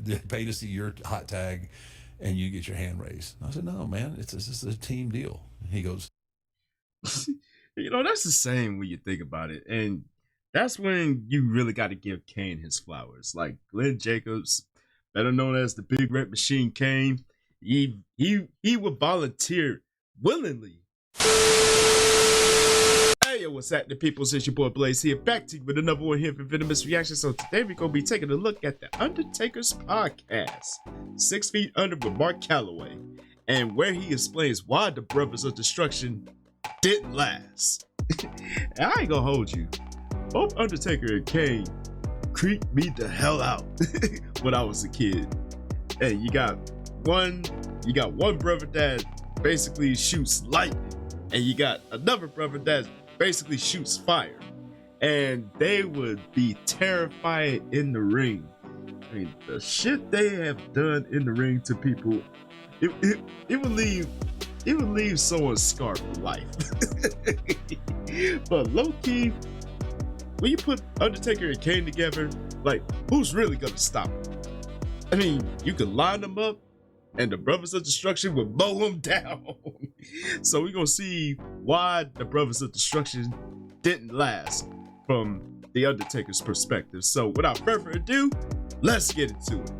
They pay to see your hot tag, and you get your hand raised. And I said, no, man, it's just a team deal. And he goes, That's the same when you think about it. And that's when you really got to give Kane his flowers. Like Glenn Jacobs, better known as the Big Red Machine Kane, he would volunteer willingly. Hey, yo, what's happening, people? It's your boy Blaze here, back to you with another one here for Venomous Reaction. So today we're going to be taking a look at the Undertaker's podcast, 6 Feet Under with Mark Calaway, and where he explains why the Brothers of Destruction didn't last. And I ain't gonna hold you. Both Undertaker and Kane creeped me the hell out when I was a kid. Hey, you got one brother that basically shoots lightning, and you got another brother that basically shoots fire, and they would be terrified in the ring. I mean, the shit they have done in the ring to people, it would leave someone scarred for life. But low key, when you put Undertaker and Kane together, like, who's really gonna stop them? I mean, you could line them up and the Brothers of Destruction would mow them down. So we're gonna see why the Brothers of Destruction didn't last from the Undertaker's perspective. So without further ado, let's get into it.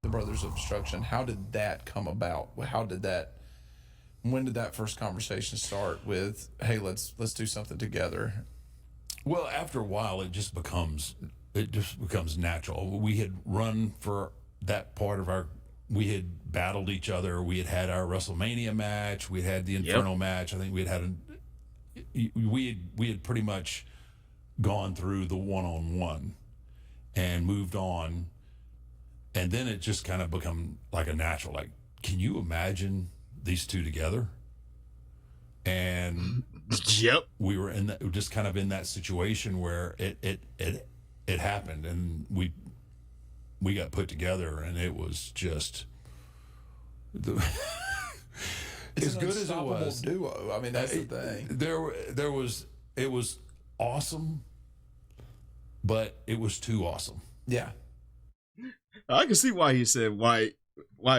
The Brothers of Destruction, how did that come about? When did that first conversation start with, hey, let's do something together? well, after a while, it just becomes natural. We had run for that part of we had battled each other. We had our WrestleMania match. We had the Inferno match. I think we had pretty much gone through the one-on-one and moved on. And then it just kind of become like a natural, like, can you imagine these two together? And we were just kind of in that situation where it happened, and we got put together, and it was just as good as it was. Duo. I mean, that's the thing. It was awesome, but it was too awesome. Yeah. I can see why he said why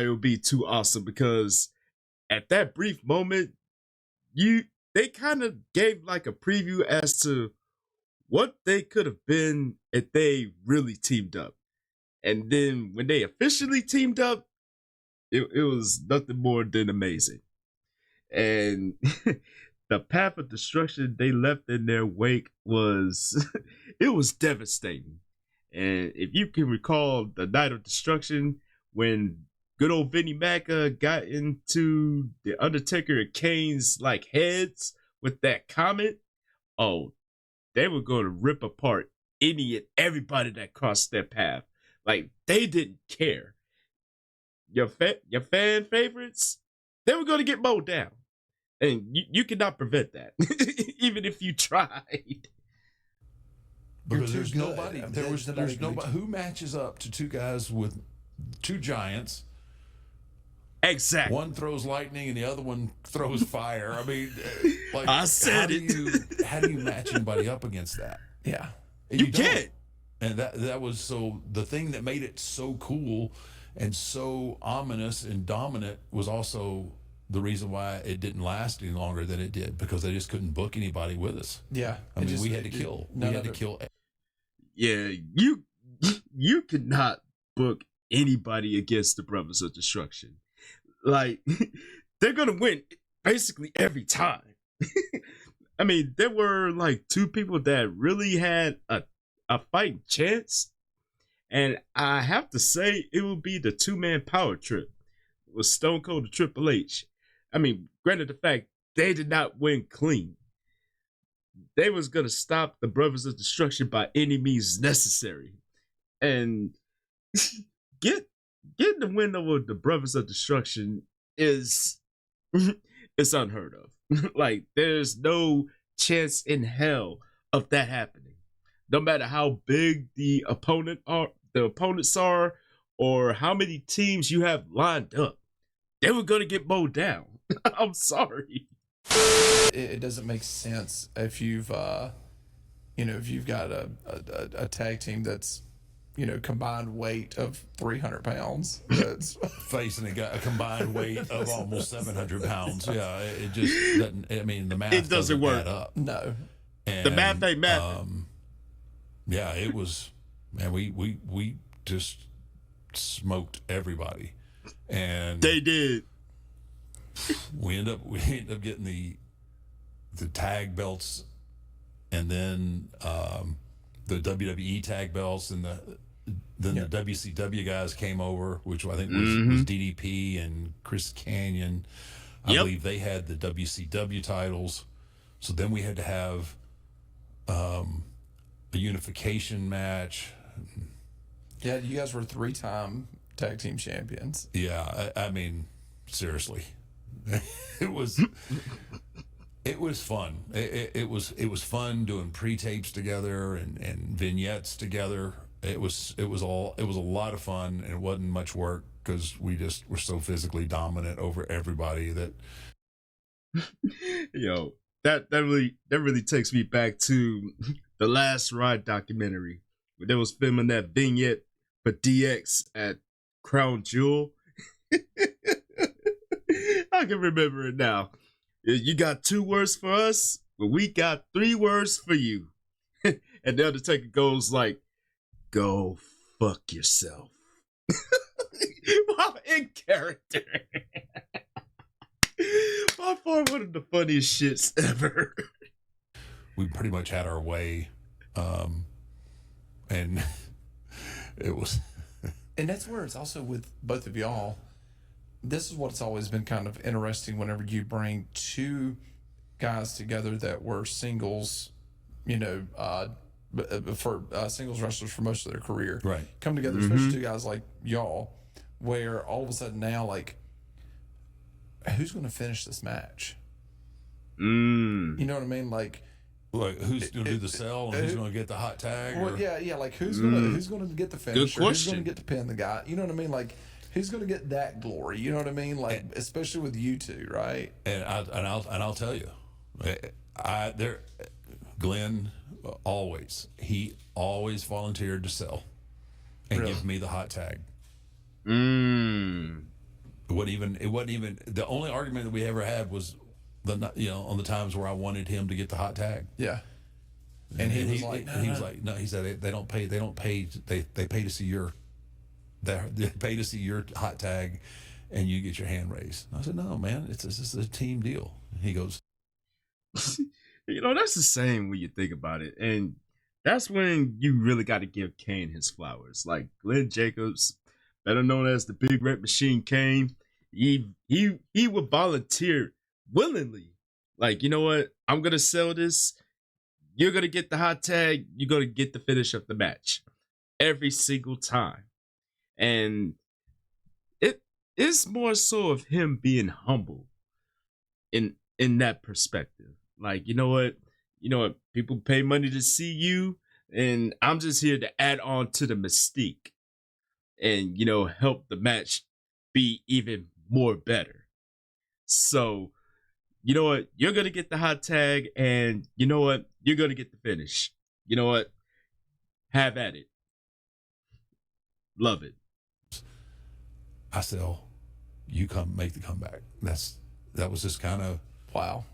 it would be too awesome, because at that brief moment, they kind of gave like a preview as to what they could have been if they really teamed up. And then when they officially teamed up, it was nothing more than amazing. And the path of destruction they left in their wake was it was devastating. And if you can recall the night of destruction, when good old Vinnie Mac got into the Undertaker and Kane's like heads with that comment, oh, they were going to rip apart any and everybody that crossed their path. Like, they didn't care. Your fan favorites, they were going to get mowed down, and you cannot prevent that, even if you tried. Because there's nobody. There's nobody who matches up to two guys with two giants. Exactly. One throws lightning and the other one throws fire. I mean, like, I said how do you match anybody up against that? Yeah, And you can't. And that was so the thing that made it so cool and so ominous and dominant was also the reason why it didn't last any longer than it did, because they just couldn't book anybody with us. Yeah. I mean, we had to kill. Yeah, you could not book anybody against the Brothers of Destruction. Like, they're gonna win basically every time. I mean, there were like two people that really had a fighting chance, and I have to say it would be the two-man power trip with Stone Cold and Triple H. I mean, granted the fact they did not win clean, they was gonna stop the Brothers of Destruction by any means necessary, and getting the win over the Brothers of Destruction is it's unheard of. Like, there's no chance in hell of that happening. No matter how big the opponents are, or how many teams you have lined up, they were gonna get mowed down. I'm sorry. It doesn't make sense if you've got a tag team that's combined weight of 300 pounds. That's Facing a combined weight of almost 700 pounds. Yeah, it just doesn't. I mean, the math It doesn't work. add up. no. And, The math ain't math. Yeah, it was. Man, we just smoked everybody, and They did. we end up getting the tag belts, and then the WWE tag belts, and then the WCW guys came over, which I think was DDP and Chris Canyon. I believe they had the WCW titles. So then we had to have a unification match. Yeah, you guys were 3-time tag team champions. Yeah, I mean, seriously, it was fun. It was fun doing pre-tapes together and vignettes together. It was a lot of fun, and it wasn't much work because we just were so physically dominant over everybody that. Yo, that really takes me back to the Last Ride documentary where they was filming that vignette for DX at Crown Jewel. I can remember it now. You got 2 words for us, but we got 3 words for you. And the Undertaker goes like, "Go fuck yourself." While in character. By far one of the funniest shits ever. We pretty much had our way, and it was. And that's where it's also with both of y'all. This is what's always been kind of interesting whenever you bring 2 guys together that were singles, for singles wrestlers for most of their career. Right. Come together, especially 2 guys like y'all, where all of a sudden now, like, who's going to finish this match? You know what I mean? Like who's going to do the sell and who's going to get the hot tag? Well, yeah. Like who's gonna get the finish? Good Who's question. gonna get to pin the guy? You know what I mean? Like who's gonna get that glory? You know what I mean? Like especially with you 2, right? And I'll tell you, Glenn he always volunteered to sell and give me the hot tag. It wasn't even the only argument that we ever had was on the times where I wanted him to get the hot tag. Yeah. And he was like, no. He said they don't pay. They pay to see they pay to see your hot tag, and you get your hand raised. I said, no, man, it's a team deal. He goes, that's the same when you think about it, and that's when you really got to give Kane his flowers. Like Glenn Jacobs, better known as the Big Red Machine Kane, he would volunteer willingly. Like, you know what? I'm gonna sell this. You're gonna get the hot tag. You're gonna get the finish of the match every single time, and it is more so of him being humble in that perspective. Like, you know what? People pay money to see you, and I'm just here to add on to the mystique and, help the match be even more better. So, you know what? You're going to get the hot tag, and you know what? You're going to get the finish. You know what? Have at it. Love it. I sell, you come make the comeback. That was just kind of, wow.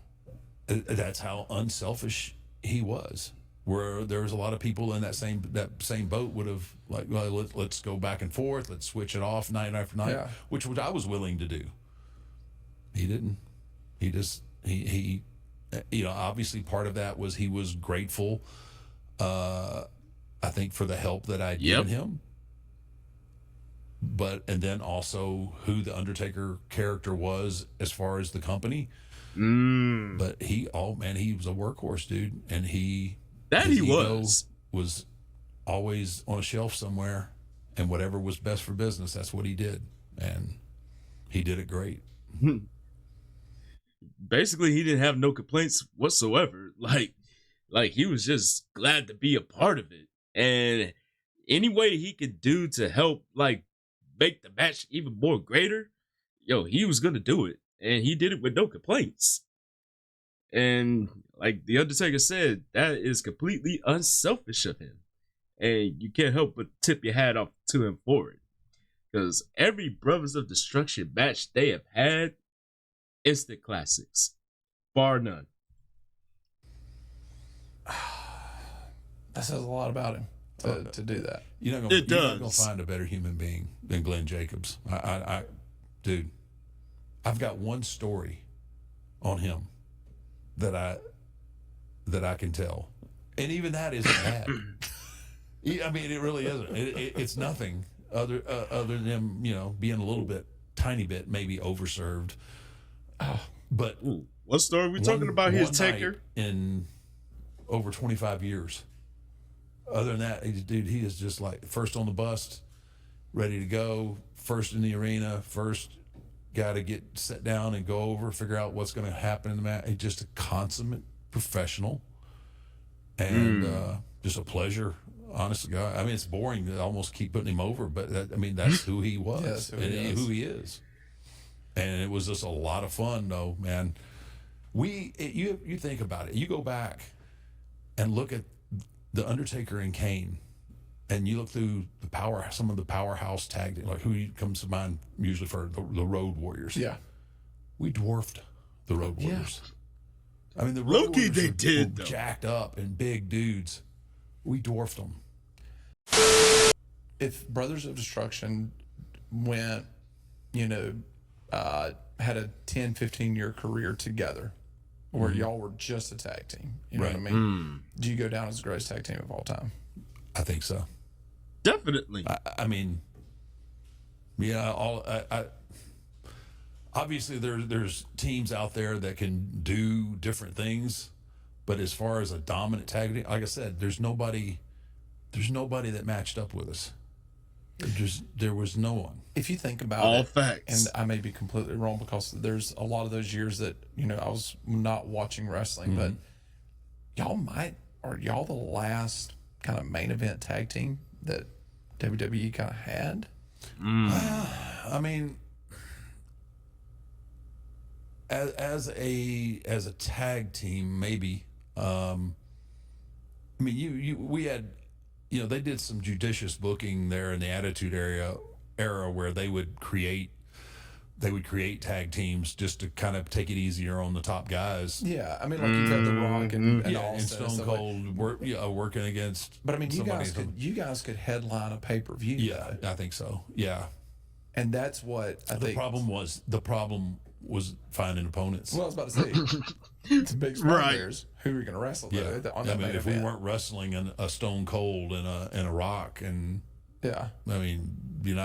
That's how unselfish he was. Where there was a lot of people in that same boat would have like, well, let's go back and forth, let's switch it off night after night, which I was willing to do. He didn't. He just he obviously part of that was he was grateful. I think for the help that I'd given him. And then also who the Undertaker character was as far as the company. But he was a workhorse, dude, and his ego was always on a shelf somewhere, and whatever was best for business, that's what he did, and he did it great. Basically, he didn't have no complaints whatsoever. Like he was just glad to be a part of it, and any way he could do to help, like, make the match even more greater, he was gonna do it, and he did it with no complaints. And like the Undertaker said, that is completely unselfish of him. and you can't help but tip your hat off to him for it. Because every Brothers of Destruction match they have had, instant classics, bar none. That says a lot about him to do that. You're not gonna find a better human being than Glenn Jacobs. Dude, I've got one story on him that I can tell, and even that isn't bad. I mean, it really isn't. It's nothing other than him, being a little bit, tiny bit, maybe overserved. But what story are we talking about here, Taker? In over 25 years. Other than that, he is just like first on the bus, ready to go, first in the arena, first guy to get set down and go over, figure out what's going to happen in the match. He's just a consummate professional, and just a pleasure. Honestly, I mean, it's boring to almost keep putting him over, but that's who he was, who he is. And it was just a lot of fun, though, man. You think about it. You go back and look at the Undertaker and Kane, and you look through some of the powerhouse tag, like who comes to mind usually for the Road Warriors. Yeah, we dwarfed the Road Warriors. I mean, the Road Low-key Warriors they were did, though. Jacked up and big dudes. We dwarfed them. If Brothers of Destruction went, had a 10, 15-year career together, where y'all were just a tag team, you know what I mean? Do you go down as the greatest tag team of all time? I think so. Definitely. I mean, obviously there's teams out there that can do different things, but as far as a dominant tag team, like I said, there's nobody that matched up with us. There was no one. If you think about all it, facts, and I may be completely wrong because there's a lot of those years that I was not watching wrestling, but are y'all the last kind of main event tag team that WWE kind of had? I mean, as a tag team, maybe. We had, they did some judicious booking there in the Attitude era where they would create tag teams just to kind of take it easier on the top guys. Yeah, I mean, like you've had The Rock and and Stone Cold working against. But I mean, you guys could headline a pay-per-view. Yeah, I think so. Yeah, and that's what I think. The problem was finding opponents. Well, I was about to say, it's big players. Who are you going to wrestle? Yeah, on that main if event? we weren't wrestling a Stone Cold and a Rock, and yeah, I mean, they're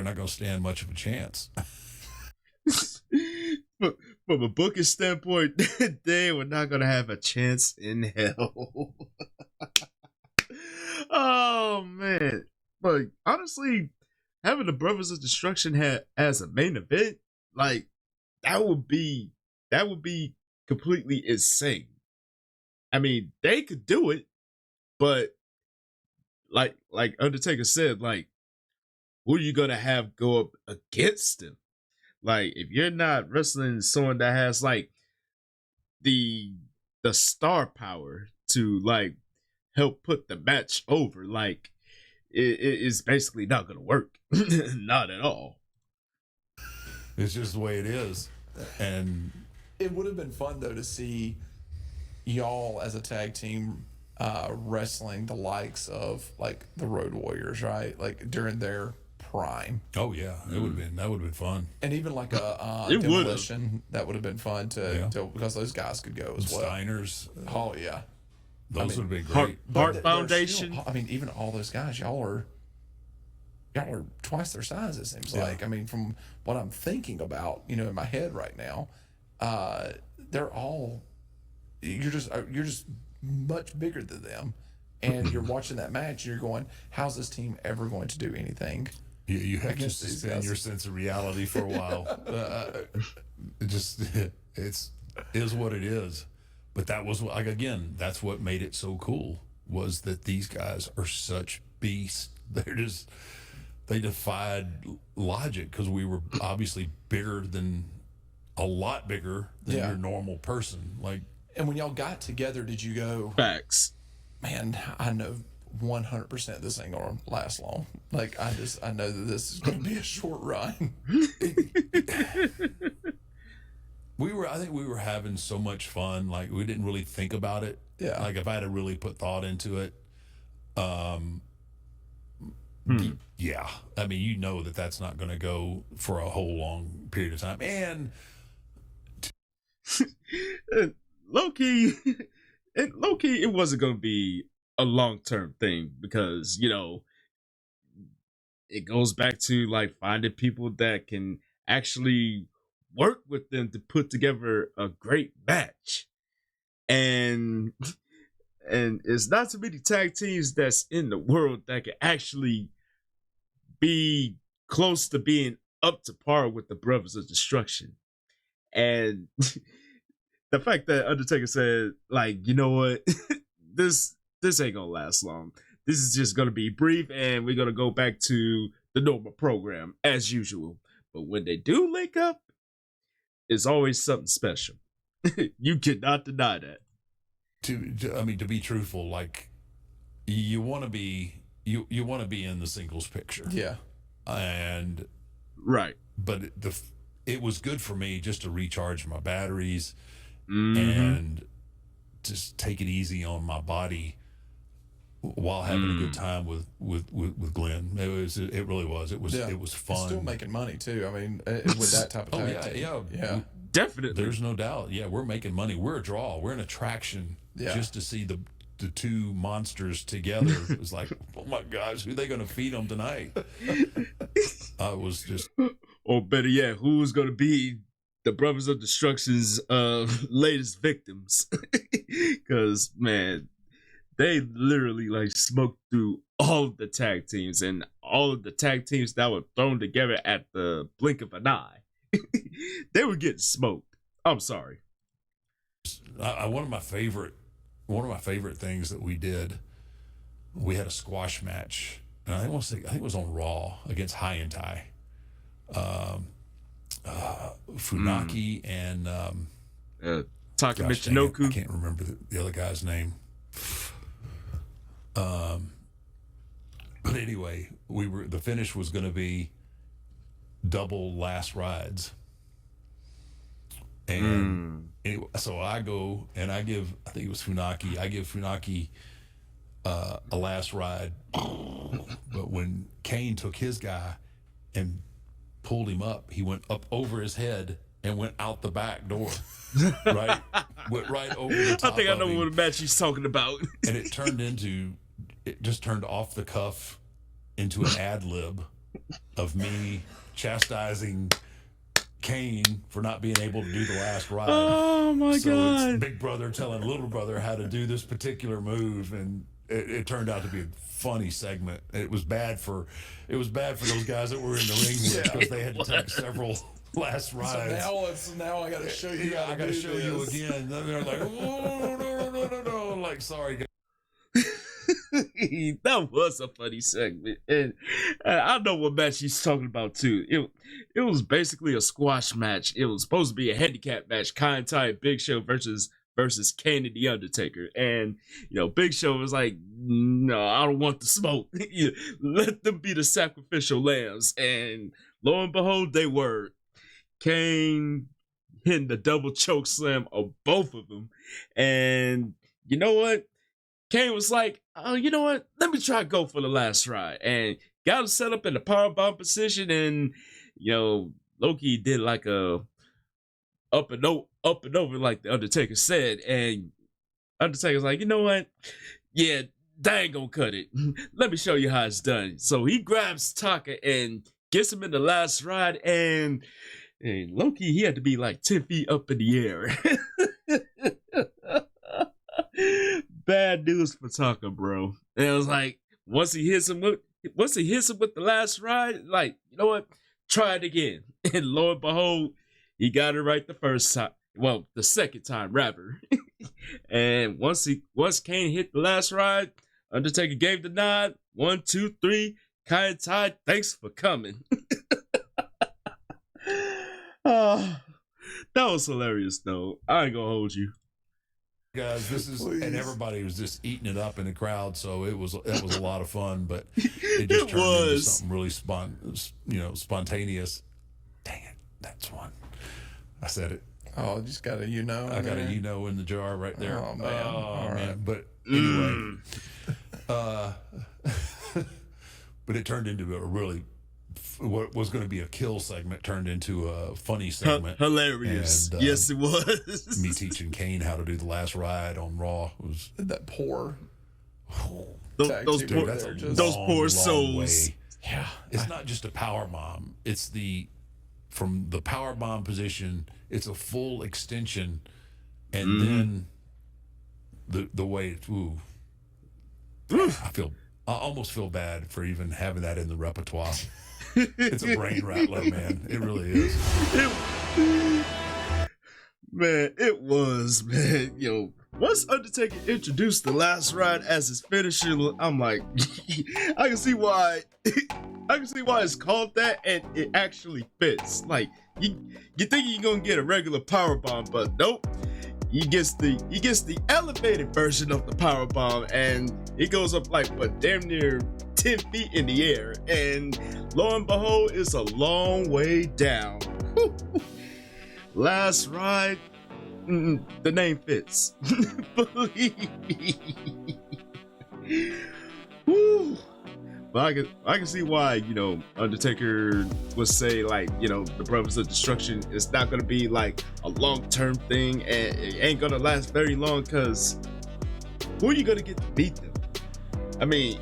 not going to stand much of a chance. But from a booking standpoint, they were not going to have a chance in hell. Oh man! But honestly, having the Brothers of Destruction as a main event, like that would be completely insane. I mean, they could do it, but like Undertaker said, like, who are you gonna have go up against him? Like, if you're not wrestling someone that has like the star power to like help put the match over, like it is basically not gonna work. Not at all. It's just the way it is. And it would have been fun though to see y'all as a tag team wrestling the likes of like the Road Warriors, right? Like during their prime. Oh yeah, that would have been fun. And even like a Demolition, that would have been fun to because those guys could go as well. Steiners. Oh yeah, those would have been great. Heart Foundation. Still, I mean, even all those guys, y'all are twice their size. It seems like. I mean, from what I'm thinking about, in my head right now, they're all. You're just much bigger than them, and you're watching that match. And you're going, how's this team ever going to do anything? You have to suspend your sense of reality for a while. It is what it is. But that was like, again, that's what made it so cool, was that these guys are such beasts. They defied logic, because we were obviously a lot bigger than your normal person. Like, and when y'all got together, did you go, facts? Man, I know 100% this ain't gonna last long. Like I know that this is gonna be a short run. I think we were having so much fun. Like we didn't really think about it. Yeah. Like if I had to really put thought into it, yeah. I mean, you know that's not going to go for a whole long period of time. And low key, it wasn't gonna be a long-term thing because it goes back to like finding people that can actually work with them to put together a great match. And it's not too many tag teams that's in the world that can actually be close to being up to par with the Brothers of Destruction. And the fact that Undertaker said, like, you know what, this ain't gonna last long. This is just gonna be brief, and we're gonna go back to the normal program as usual. But when they do link up, it's always something special. You cannot deny that. to be truthful, like you want to be you want to be in the singles picture. Yeah. And right. But it was good for me just to recharge my batteries and just take it easy on my body while having a good time with Glenn. It really was. It was fun. It's still making money too. I mean, with that type of tag team. Yeah. Definitely. There's no doubt. Yeah, we're making money. We're a draw. We're an attraction. Yeah. Just to see the two monsters together. It was like, oh my gosh, who are they going to feed them tonight? I was just... Or better yet, who's going to be the Brothers of Destruction's latest victims? Because, man, they literally like smoked through all of the tag teams, and all of the tag teams that were thrown together at the blink of an eye. They were getting smoked. I'm sorry. One of my favorite things that we did, we had a squash match, and I think it was on Raw against High and Tai. Funaki and Taka Michinoku. I can't remember the other guy's name. But anyway, the finish was going to be double last rides. And anyway, so I go and I think it was Funaki. I give Funaki a last ride. But when Kane took his guy and pulled him up, he went up over his head and went out the back door. Right? Went right over the top. I think I know what match he's talking about. And it just turned off the cuff into an ad lib of me chastising Kane for not being able to do the last ride. Oh my God. It's big brother telling little brother how to do this particular move, and it turned out to be a funny segment. It was bad for those guys that were in the ring with, because they had to take several last rides. So now I got to show you. Yeah, I got to show you again. And they're like, oh, no. Like, sorry, guys. That was a funny segment, and I know what match he's talking about too. It was basically a squash match. It was supposed to be a handicap match, Kai and Big Show versus Kane and the Undertaker. And Big Show was like, "No, I don't want the smoke. Let them be the sacrificial lambs." And lo and behold, they were. Kane hitting the double choke slam of both of them, and you know what? Kane was like, "Oh, you know what? Let me try to go for the last ride," and got him set up in the powerbomb position. And Loki did like a up and over, like the Undertaker said. And Undertaker's like, "You know what? Yeah, that ain't gonna cut it. Let me show you how it's done." So he grabs Taka and gets him in the last ride. And Loki, he had to be like 10 feet up in the air. Bad news for Taka, bro. And it was like, once he hits him with the last ride, like, you know what? Try it again. And lo and behold, he got it right the first time. Well, the second time, rather. And once Kane hit the last ride, Undertaker gave the nod. 1, 2, 3. Kai and Tai, thanks for coming. That was hilarious, though. I ain't gonna hold you. guys, this is," and Please. everybody was just eating it up in the crowd. So that was a lot of fun, but it just It turned into was. something really spontaneous. Dang it, that's one. I said it. Oh, just got a I got a in the jar right there. Oh, man. All man. right. But anyway, but it turned into a really, what was going to be a kill segment turned into a funny segment. Hilarious. And, Yes, it was. Me teaching Kane how to do the last ride on Raw was That poor. Those, Tag those team poor, right that's a there, just- those long, poor long souls. way. Yeah. It's not just a power bomb. It's from the power bomb position. It's a full extension, and then the way. Ooh, I almost feel bad for even having that in the repertoire. It's a brain rattler, man. It really is. Man, it was, man. Yo, once Undertaker introduced the last ride as his finisher, I'm like, I can see why. I can see why it's called that, and it actually fits. Like, you think you're gonna get a regular power bomb, but nope. He gets the elevated version of the power bomb, and it goes up like what, damn near 10 feet in the air, and lo and behold, it's a long way down. Last ride, the name fits. Believe me. Woo. But I can see why, you know, Undertaker would say, like, you know, the Brothers of Destruction is not gonna be like a long-term thing, and it ain't gonna last very long, because who are you gonna get to beat them? I mean,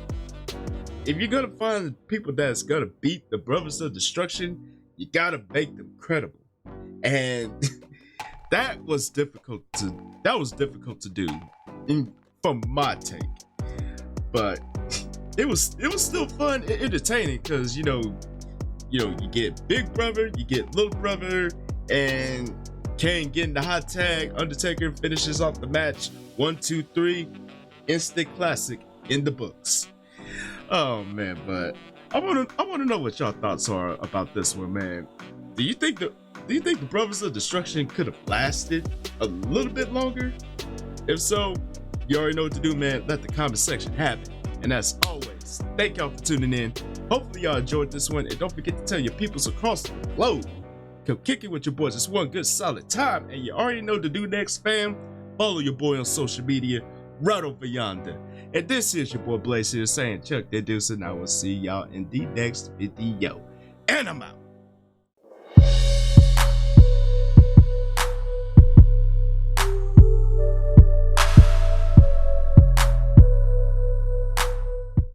if you're gonna find people that's gonna beat the Brothers of Destruction, you gotta make them credible. And that was difficult to do from my take. But it was still fun and entertaining, because you get Big Brother, you get Little Brother, and Kane getting the hot tag. Undertaker finishes off the match 1, 2, 3, instant classic in the books. Oh man, but I want to know what y'all thoughts are about this one, man. Do you think the Brothers of Destruction could have lasted a little bit longer? If so, you already know what to do, man. Let the comment section have it. And as always, thank y'all for tuning in. Hopefully y'all enjoyed this one, and don't forget to tell your peoples across the globe. Come kick it with your boys. It's one good solid time, and you already know to do next, fam. Follow your boy on social media right over yonder. And this is your boy Blaze here saying Chuck the Deuce, and I will see y'all in the next video. And I'm out.